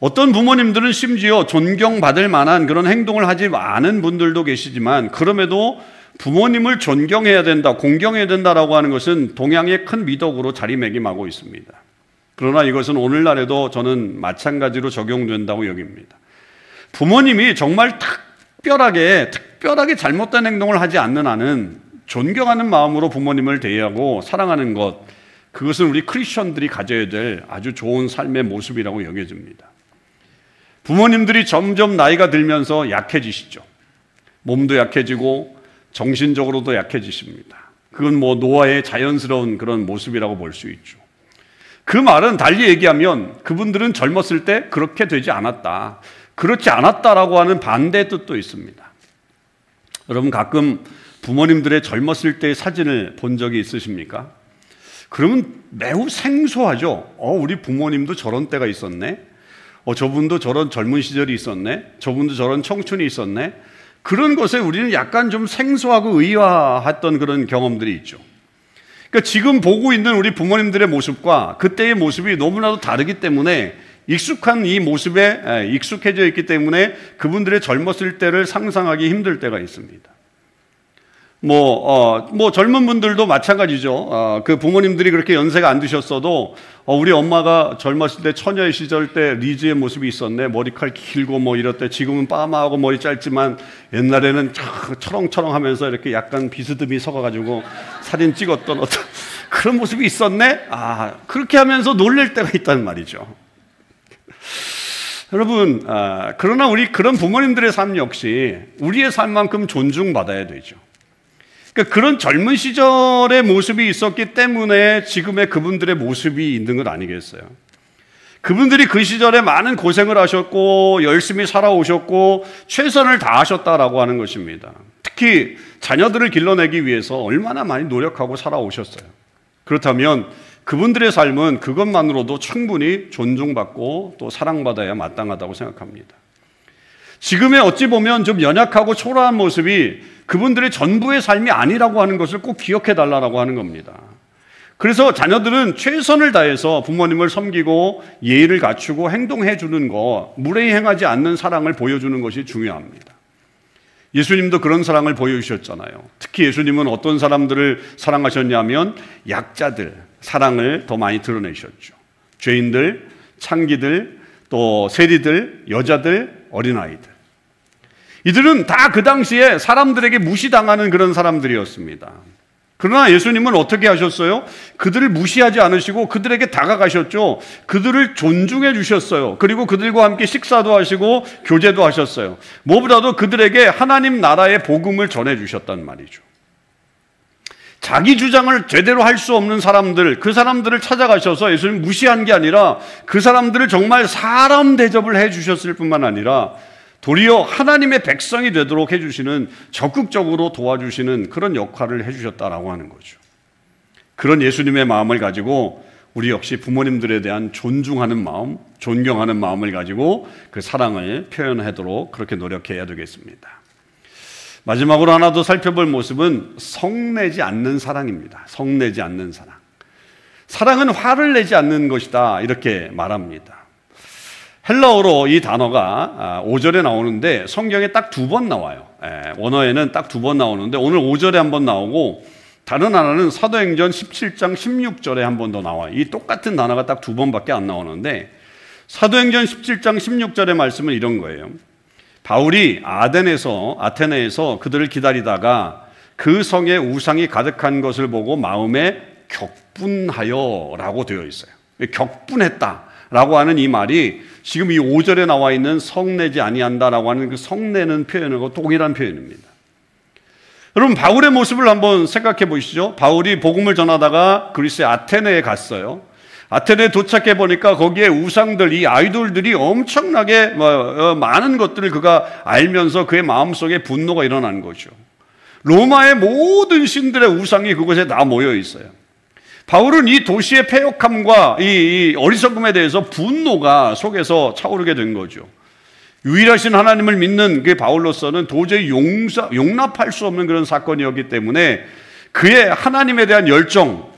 어떤 부모님들은 심지어 존경받을 만한 그런 행동을 하지 않은 분들도 계시지만, 그럼에도 부모님을 존경해야 된다, 공경해야 된다라고 하는 것은 동양의 큰 미덕으로 자리매김하고 있습니다. 그러나 이것은 오늘날에도 저는 마찬가지로 적용된다고 여깁니다. 부모님이 정말 특별하게 잘못된 행동을 하지 않는 한은 존경하는 마음으로 부모님을 대하고 사랑하는 것, 그것은 우리 크리스천들이 가져야 될 아주 좋은 삶의 모습이라고 여겨집니다. 부모님들이 점점 나이가 들면서 약해지시죠. 몸도 약해지고 정신적으로도 약해지십니다. 그건 노화의 자연스러운 그런 모습이라고 볼 수 있죠. 그 말은 달리 얘기하면 그분들은 젊었을 때 그렇게 되지 않았다, 그렇지 않았다라고 하는 반대의 뜻도 있습니다. 여러분, 가끔 부모님들의 젊었을 때의 사진을 본 적이 있으십니까? 그러면 매우 생소하죠. 우리 부모님도 저런 때가 있었네. 저분도 저런 젊은 시절이 있었네. 저분도 저런 청춘이 있었네. 그런 것에 우리는 약간 좀 생소하고 의아했던 그런 경험들이 있죠. 그러니까 지금 보고 있는 우리 부모님들의 모습과 그때의 모습이 너무나도 다르기 때문에, 익숙한 이 모습에 익숙해져 있기 때문에 그분들의 젊었을 때를 상상하기 힘들 때가 있습니다. 젊은 분들도 마찬가지죠. 그 부모님들이 그렇게 연세가 안 드셨어도 우리 엄마가 젊었을 때 처녀의 시절 때 리즈의 모습이 있었네. 머리칼 길고 이럴 때, 지금은 파마하고 머리 짧지만 옛날에는 철렁철렁 하면서 이렇게 약간 비스듬히 서가지고 사진 찍었던 어떤 그런 모습이 있었네. 그렇게 하면서 놀랄 때가 있단 말이죠. 여러분, 그러나 우리 그런 부모님들의 삶 역시 우리의 삶만큼 존중받아야 되죠. 그러니까 그런 젊은 시절의 모습이 있었기 때문에 지금의 그분들의 모습이 있는 건 아니겠어요? 그분들이 그 시절에 많은 고생을 하셨고 열심히 살아오셨고 최선을 다하셨다라고 하는 것입니다. 특히 자녀들을 길러내기 위해서 얼마나 많이 노력하고 살아오셨어요. 그렇다면 그분들의 삶은 그것만으로도 충분히 존중받고 또 사랑받아야 마땅하다고 생각합니다. 지금의 어찌 보면 좀 연약하고 초라한 모습이 그분들의 전부의 삶이 아니라고 하는 것을 꼭 기억해 달라고 하는 겁니다. 그래서 자녀들은 최선을 다해서 부모님을 섬기고 예의를 갖추고 행동해 주는 것, 무례히 행하지 않는 사랑을 보여주는 것이 중요합니다. 예수님도 그런 사랑을 보여주셨잖아요. 특히 예수님은 어떤 사람들을 사랑하셨냐면 약자들, 사랑을 더 많이 드러내셨죠. 죄인들, 창기들, 또 세리들, 여자들, 어린아이들. 이들은 다 그 당시에 사람들에게 무시당하는 그런 사람들이었습니다. 그러나 예수님은 어떻게 하셨어요? 그들을 무시하지 않으시고 그들에게 다가가셨죠. 그들을 존중해 주셨어요. 그리고 그들과 함께 식사도 하시고 교제도 하셨어요. 무엇보다도 그들에게 하나님 나라의 복음을 전해 주셨단 말이죠. 자기 주장을 제대로 할 수 없는 사람들, 그 사람들을 찾아가셔서 예수님 무시한 게 아니라 그 사람들을 정말 사람 대접을 해 주셨을 뿐만 아니라 도리어 하나님의 백성이 되도록 해주시는, 적극적으로 도와주시는 그런 역할을 해주셨다라고 하는 거죠. 그런 예수님의 마음을 가지고 우리 역시 부모님들에 대한 존중하는 마음, 존경하는 마음을 가지고 그 사랑을 표현하도록 그렇게 노력해야 되겠습니다. 마지막으로 하나 더 살펴볼 모습은 성내지 않는 사랑입니다. 성내지 않는 사랑. 사랑은 화를 내지 않는 것이다, 이렇게 말합니다. 헬라어로 이 단어가 5절에 나오는데 성경에 딱 2번 나와요. 원어에는 딱 2번 나오는데 오늘 5절에 한 번 나오고 다른 하나는 사도행전 17장 16절에 한 번 더 나와요. 이 똑같은 단어가 딱 2번밖에 안 나오는데 사도행전 17장 16절의 말씀은 이런 거예요. 바울이 아테네에서 그들을 기다리다가 그 성에 우상이 가득한 것을 보고 마음에 격분하여 라고 되어 있어요. 격분했다 라고 하는 이 말이 지금 이 5절에 나와 있는 성내지 아니한다라고 하는 그 성내는 표현하고 동일한 표현입니다. 여러분, 바울의 모습을 한번 생각해 보시죠. 바울이 복음을 전하다가 그리스의 아테네에 갔어요. 아테네에 도착해 보니까 거기에 우상들, 이 아이돌들이 엄청나게 많은 것들을 그가 알면서 그의 마음속에 분노가 일어난 거죠. 로마의 모든 신들의 우상이 그곳에 다 모여 있어요. 바울은 이 도시의 패역함과 이 어리석음에 대해서 분노가 속에서 차오르게 된 거죠. 유일하신 하나님을 믿는 그 바울로서는 도저히 용납할 수 없는 그런 사건이었기 때문에 그의 하나님에 대한 열정,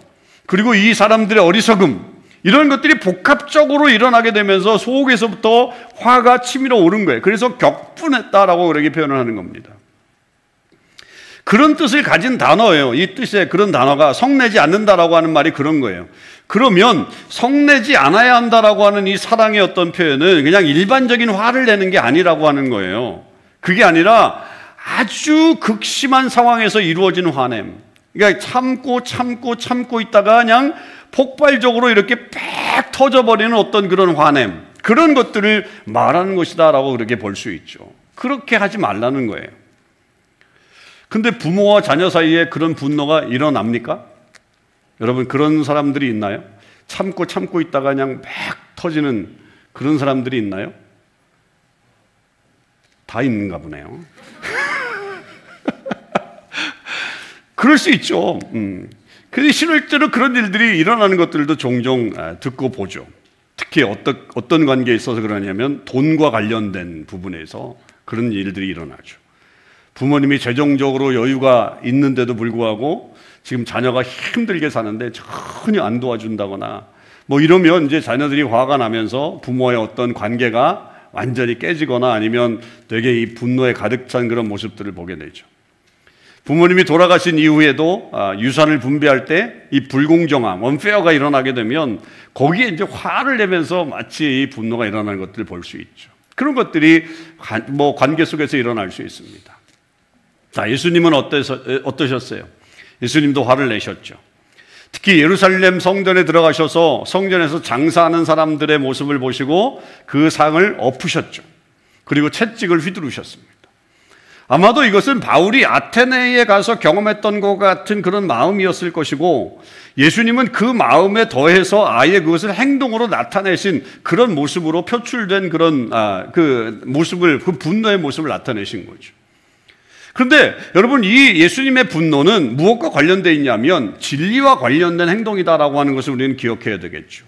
그리고 이 사람들의 어리석음, 이런 것들이 복합적으로 일어나게 되면서 속에서부터 화가 치밀어 오른 거예요. 그래서 격분했다라고 그렇게 표현을 하는 겁니다. 그런 뜻을 가진 단어예요. 이 뜻의 그런 단어가 성내지 않는다라고 하는 말이 그런 거예요. 그러면 성내지 않아야 한다라고 하는 이 사랑의 어떤 표현은 그냥 일반적인 화를 내는 게 아니라고 하는 거예요. 그게 아니라 아주 극심한 상황에서 이루어진 화냄. 그러니까 참고 있다가 그냥 폭발적으로 이렇게 빽 터져버리는 어떤 그런 화냄, 그런 것들을 말하는 것이다라고 그렇게 볼 수 있죠. 그렇게 하지 말라는 거예요. 근데 부모와 자녀 사이에 그런 분노가 일어납니까? 여러분, 그런 사람들이 있나요? 참고 있다가 그냥 막 터지는 그런 사람들이 있나요? 다 있는가 보네요. 그럴 수 있죠. 근데 실제로 그런 일들이 일어나는 것들도 종종 듣고 보죠. 특히 어떤 관계에 있어서 그러냐면 돈과 관련된 부분에서 그런 일들이 일어나죠. 부모님이 재정적으로 여유가 있는데도 불구하고 지금 자녀가 힘들게 사는데 전혀 안 도와준다거나 뭐 이러면 이제 자녀들이 화가 나면서 부모의 어떤 관계가 완전히 깨지거나 아니면 되게 이 분노에 가득 찬 그런 모습들을 보게 되죠. 부모님이 돌아가신 이후에도 유산을 분배할 때 이 불공정함, 언페어가 일어나게 되면 거기에 이제 화를 내면서 마치 이 분노가 일어나는 것들을 볼 수 있죠. 그런 것들이 관계 속에서 일어날 수 있습니다. 자, 예수님은 어떠셨어요? 예수님도 화를 내셨죠. 특히 예루살렘 성전에 들어가셔서 성전에서 장사하는 사람들의 모습을 보시고 그 상을 엎으셨죠. 그리고 채찍을 휘두르셨습니다. 아마도 이것은 바울이 아테네에 가서 경험했던 것 같은 그런 마음이었을 것이고 예수님은 그 마음에 더해서 아예 그것을 행동으로 나타내신 그런 모습으로 표출된 그런 그 분노의 모습을 나타내신 거죠. 그런데 여러분, 이 예수님의 분노는 무엇과 관련되어 있냐면 진리와 관련된 행동이다라고 하는 것을 우리는 기억해야 되겠죠.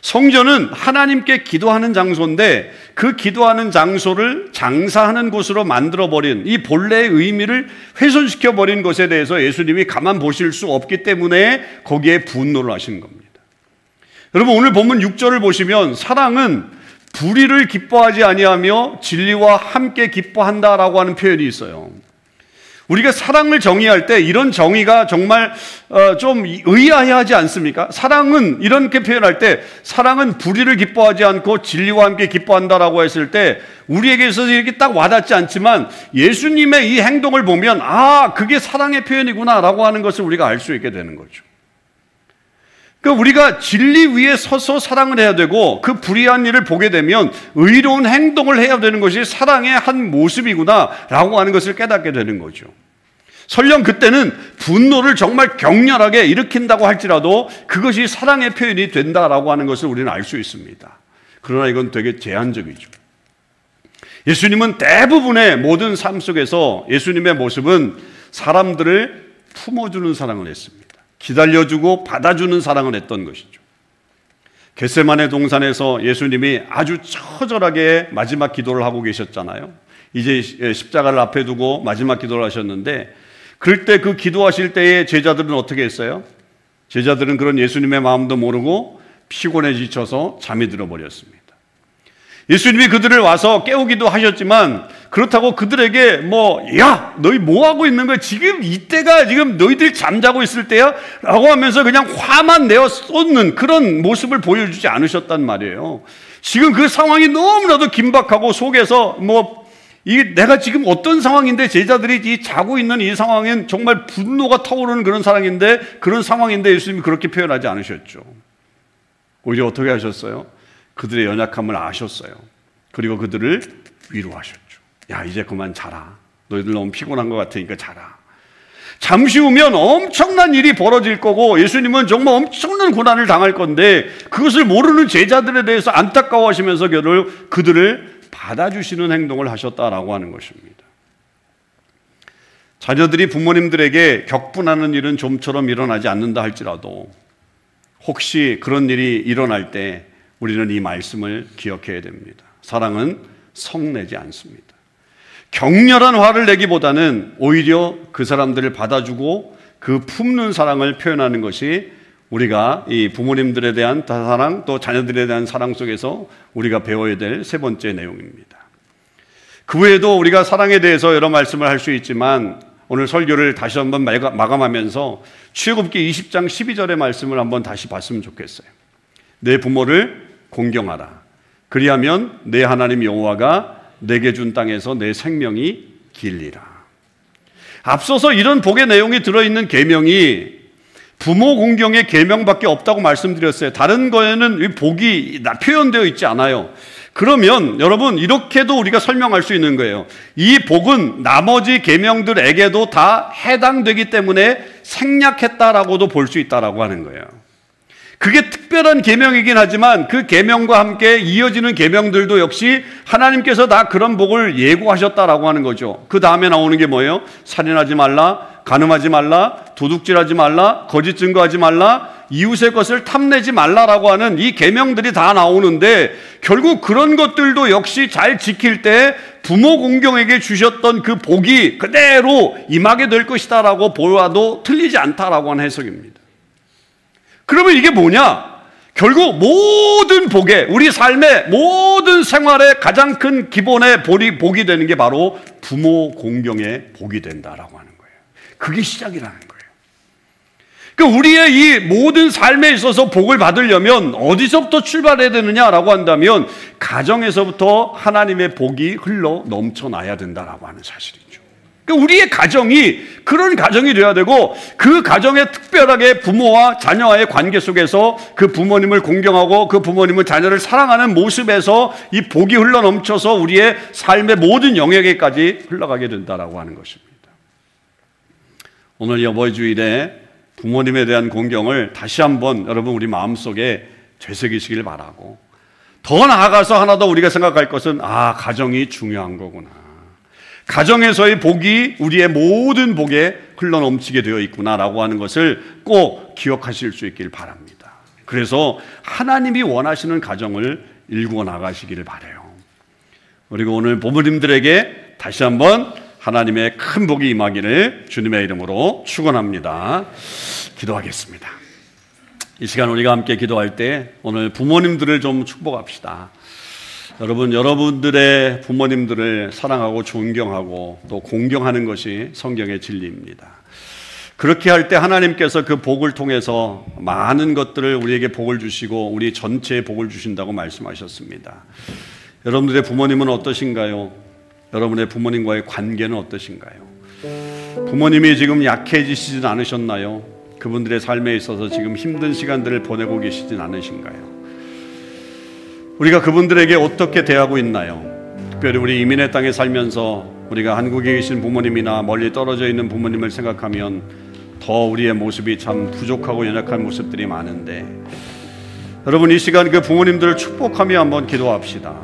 성전은 하나님께 기도하는 장소인데 그 기도하는 장소를 장사하는 곳으로 만들어버린 이 본래의 의미를 훼손시켜버린 것에 대해서 예수님이 가만 보실 수 없기 때문에 거기에 분노를 하신 겁니다. 여러분, 오늘 본문 6절을 보시면 사랑은 불의를 기뻐하지 아니하며 진리와 함께 기뻐한다라고 하는 표현이 있어요. 우리가 사랑을 정의할 때 이런 정의가 정말 좀 의아해하지 않습니까? 사랑은 이렇게 표현할 때 사랑은 불의를 기뻐하지 않고 진리와 함께 기뻐한다라고 했을 때 우리에게 있어서 이렇게 딱 와닿지 않지만 예수님의 이 행동을 보면 그게 사랑의 표현이구나라고 하는 것을 우리가 알 수 있게 되는 거죠. 그러니까 우리가 진리 위에 서서 사랑을 해야 되고 그 불의한 일을 보게 되면 의로운 행동을 해야 되는 것이 사랑의 한 모습이구나라고 하는 것을 깨닫게 되는 거죠. 설령 그때는 분노를 정말 격렬하게 일으킨다고 할지라도 그것이 사랑의 표현이 된다라고 하는 것을 우리는 알 수 있습니다. 그러나 이건 되게 제한적이죠. 예수님은 대부분의 모든 삶 속에서 예수님의 모습은 사람들을 품어주는 사랑을 했습니다. 기다려주고 받아주는 사랑을 했던 것이죠. 겟세마네 동산에서 예수님이 아주 처절하게 마지막 기도를 하고 계셨잖아요. 이제 십자가를 앞에 두고 마지막 기도를 하셨는데 그럴 때 그 기도하실 때에 제자들은 어떻게 했어요? 제자들은 그런 예수님의 마음도 모르고 피곤해 지쳐서 잠이 들어버렸습니다. 예수님이 그들을 와서 깨우기도 하셨지만 그렇다고 그들에게 야, 너희 뭐 하고 있는 거야? 지금 이때가 지금 너희들 잠자고 있을 때야? 라고 하면서 그냥 화만 내어 쏟는 그런 모습을 보여주지 않으셨단 말이에요. 지금 그 상황이 너무나도 긴박하고 속에서 내가 지금 어떤 상황인데 제자들이 자고 있는 이 상황엔 정말 분노가 타오르는 그런 상황인데 예수님이 그렇게 표현하지 않으셨죠. 오히려 어떻게 하셨어요? 그들의 연약함을 아셨어요. 그리고 그들을 위로하셨죠. 야, 이제 그만 자라. 너희들 너무 피곤한 것 같으니까 자라. 잠시 후면 엄청난 일이 벌어질 거고 예수님은 정말 엄청난 고난을 당할 건데 그것을 모르는 제자들에 대해서 안타까워하시면서 그들을 받아주시는 행동을 하셨다라고 하는 것입니다. 자녀들이 부모님들에게 격분하는 일은 좀처럼 일어나지 않는다 할지라도 혹시 그런 일이 일어날 때 우리는 이 말씀을 기억해야 됩니다. 사랑은 성내지 않습니다. 격렬한 화를 내기보다는 오히려 그 사람들을 받아주고 그 품는 사랑을 표현하는 것이 우리가 이 부모님들에 대한 사랑, 또 자녀들에 대한 사랑 속에서 우리가 배워야 될 세 번째 내용입니다. 그 외에도 우리가 사랑에 대해서 여러 말씀을 할 수 있지만 오늘 설교를 다시 한번 마감하면서 출애굽기 20장 12절의 말씀을 한번 다시 봤으면 좋겠어요. 내 부모를 공경하라. 그리하면 내 하나님 여호와가 내게 준 땅에서 내 생명이 길리라. 앞서서 이런 복의 내용이 들어있는 계명이 부모 공경의 계명밖에 없다고 말씀드렸어요. 다른 거에는 복이 표현되어 있지 않아요. 그러면 여러분 이렇게도 우리가 설명할 수 있는 거예요. 이 복은 나머지 계명들에게도 다 해당되기 때문에 생략했다라고도 볼 수 있다라고 하는 거예요. 그게 특별한 계명이긴 하지만 그 계명과 함께 이어지는 계명들도 역시 하나님께서 다 그런 복을 예고하셨다라고 하는 거죠. 그 다음에 나오는 게 뭐예요? 살인하지 말라, 간음하지 말라, 도둑질하지 말라, 거짓 증거하지 말라, 이웃의 것을 탐내지 말라라고 하는 이 계명들이 다 나오는데 결국 그런 것들도 역시 잘 지킬 때 부모 공경에게 주셨던 그 복이 그대로 임하게 될 것이다라고 보아도 틀리지 않다라고 하는 해석입니다. 그러면 이게 뭐냐? 결국 모든 복에, 우리 삶의 모든 생활의 가장 큰 기본의 복이 되는 게 바로 부모 공경의 복이 된다라고 하는 거예요. 그게 시작이라는 거예요. 그러니까 우리의 이 모든 삶에 있어서 복을 받으려면 어디서부터 출발해야 되느냐라고 한다면 가정에서부터 하나님의 복이 흘러 넘쳐나야 된다라고 하는 사실이죠. 그러니까 우리의 가정이 그런 가정이 되어야 되고 그 가정에 특별하게 부모와 자녀와의 관계 속에서 그 부모님을 공경하고 그 부모님을 자녀를 사랑하는 모습에서 이 복이 흘러 넘쳐서 우리의 삶의 모든 영역에까지 흘러가게 된다라고 하는 것입니다. 오늘 여보의 주일에 부모님에 대한 공경을 다시 한번 여러분 우리 마음속에 되새기시길 바라고, 더 나아가서 하나 더 우리가 생각할 것은 가정이 중요한 거구나. 가정에서의 복이 우리의 모든 복에 흘러넘치게 되어 있구나라고 하는 것을 꼭 기억하실 수 있길 바랍니다. 그래서 하나님이 원하시는 가정을 일구어 나가시기를 바라요. 그리고 오늘 부모님들에게 다시 한번 하나님의 큰 복이 임하기를 주님의 이름으로 축원합니다. 기도하겠습니다. 이 시간 우리가 함께 기도할 때 오늘 부모님들을 좀 축복합시다. 여러분들의 부모님들을 사랑하고 존경하고 또 공경하는 것이 성경의 진리입니다. 그렇게 할 때 하나님께서 그 복을 통해서 많은 것들을 우리에게 복을 주시고 우리 전체에 복을 주신다고 말씀하셨습니다. 여러분들의 부모님은 어떠신가요? 여러분의 부모님과의 관계는 어떠신가요? 부모님이 지금 약해지시진 않으셨나요? 그분들의 삶에 있어서 지금 힘든 시간들을 보내고 계시진 않으신가요? 우리가 그분들에게 어떻게 대하고 있나요? 특별히 우리 이민의 땅에 살면서 우리가 한국에 계신 부모님이나 멀리 떨어져 있는 부모님을 생각하면 더 우리의 모습이 참 부족하고 연약한 모습들이 많은데, 여러분 이 시간 그 부모님들을 축복하며 한번 기도합시다.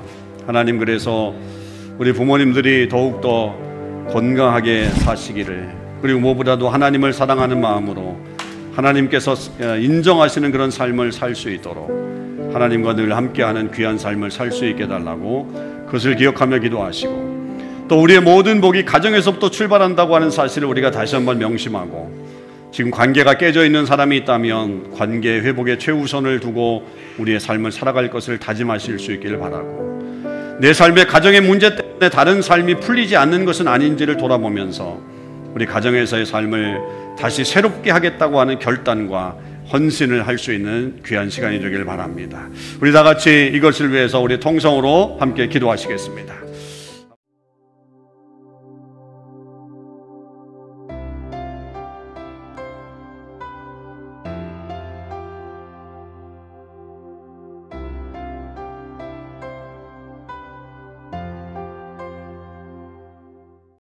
하나님, 그래서 우리 부모님들이 더욱더 건강하게 사시기를, 그리고 무엇보다도 하나님을 사랑하는 마음으로 하나님께서 인정하시는 그런 삶을 살 수 있도록 하나님과 늘 함께하는 귀한 삶을 살 수 있게 해달라고 그것을 기억하며 기도하시고, 또 우리의 모든 복이 가정에서부터 출발한다고 하는 사실을 우리가 다시 한번 명심하고, 지금 관계가 깨져 있는 사람이 있다면 관계 회복에 최우선을 두고 우리의 삶을 살아갈 것을 다짐하실 수 있기를 바라고, 내 삶의 가정의 문제 때문에 다른 삶이 풀리지 않는 것은 아닌지를 돌아보면서 우리 가정에서의 삶을 다시 새롭게 하겠다고 하는 결단과 헌신을 할 수 있는 귀한 시간이 되길 바랍니다. 우리 다 같이 이것을 위해서 우리 통성으로 함께 기도하시겠습니다.